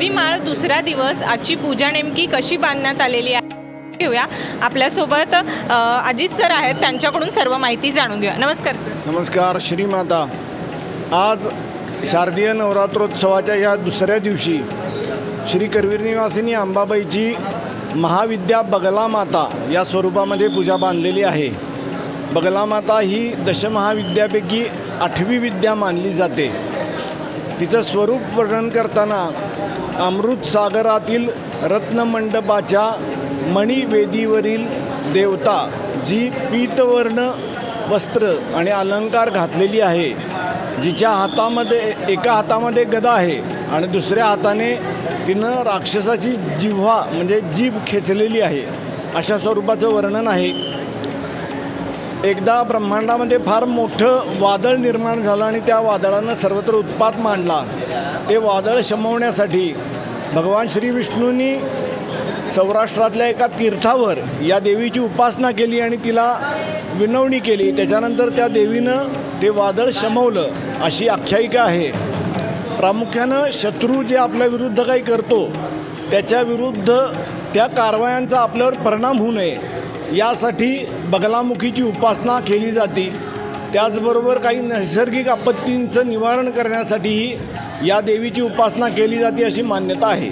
दुसरी माळ दुसरा दिवस आजची पूजा नेमकी कशी बांधण्यात आलेली आहे घेऊया। आपल्यासोबत अजित सर आहेत, त्यांच्याकडून सर्व माहिती जाणून घेऊया। नमस्कार सर। नमस्कार श्रीमाता। आज शारदीय नवरात्रोत्सवाच्या या दुसऱ्या दिवशी श्री करवीर निवासिनी अंबाबाईची महाविद्या बगलामाता या स्वरूपामध्ये पूजा बांधलेली आहे। बगलामाता ही दशमहाविद्यापैकी 8वी विद्या मानली जाते। तिचं स्वरूप वर्णन करताना अमृत सागरातील रत्नमंडपाच्या मणिवेदीवरील देवता जी पीतवर्ण वस्त्र आणि अलंकार घातलेली आहे, जिच्या एका हातामध्ये गदा आहे आणि दुसऱ्या हाताने तिनं राक्षसाची जिव्हा म्हणजे जीभ खेचलेली आहे, अशा स्वरूपाचं वर्णन आहे। एकदा ब्रह्मांडामध्ये फार मोठं वादळ निर्माण झालं आणि त्या वादळानं सर्वत्र उत्पात मांडला। ते वादळ शमवण्यासाठी भगवान श्री विष्णूंनी सौराष्ट्रातल्या एका तीर्थावर या देवीची उपासना केली आणि तिला विनवणी केली। त्याच्यानंतर त्या देवीनं ते वादळ शमवलं, अशी आख्यायिका आहे। प्रामुख्यानं शत्रू जे आपल्या विरुद्ध काही करतो त्याच्या विरुद्ध त्या कारवायांचा आपल्यावर परिणाम होऊ नये यासाठी बगलामुखीची उपासना केली जाते। त्याचबरोबर काही नैसर्गिक आपत्तींचं निवारण करण्यासाठीही या देवीची उपासना केली जाते, अशी मान्यता आहे।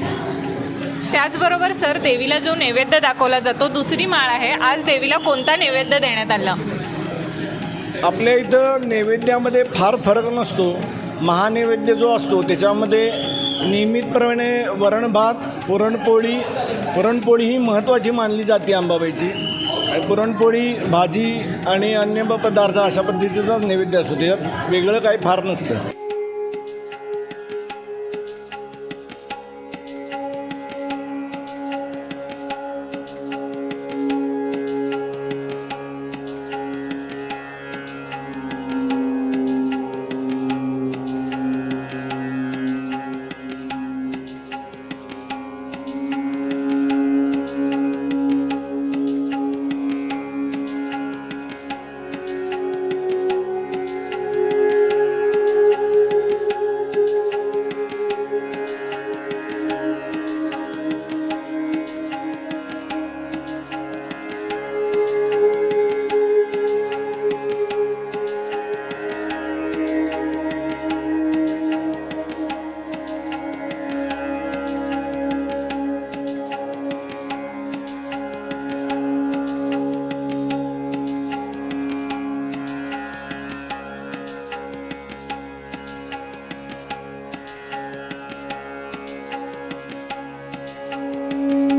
त्याचबरोबर सर, देवीला जो नैवेद्य दाखवला जातो दुसरी माळ आहे, आज देवीला कोणता नैवेद्य देण्यात आला? आपल्या इथं नैवेद्यामध्ये फार फरक नसतो। महानैवेद्य जो असतो त्याच्यामध्ये नियमितप्रमाणे वरण भात, पुरणपोळी ही महत्त्वाची मानली जाते अंबाबाईची। पुरणपोळी, भाजी आणि अन्य पदार्थ अशा पद्धतीचा नैवेद्य असतो, त्याच्यात वेगळं काही फार नसतं।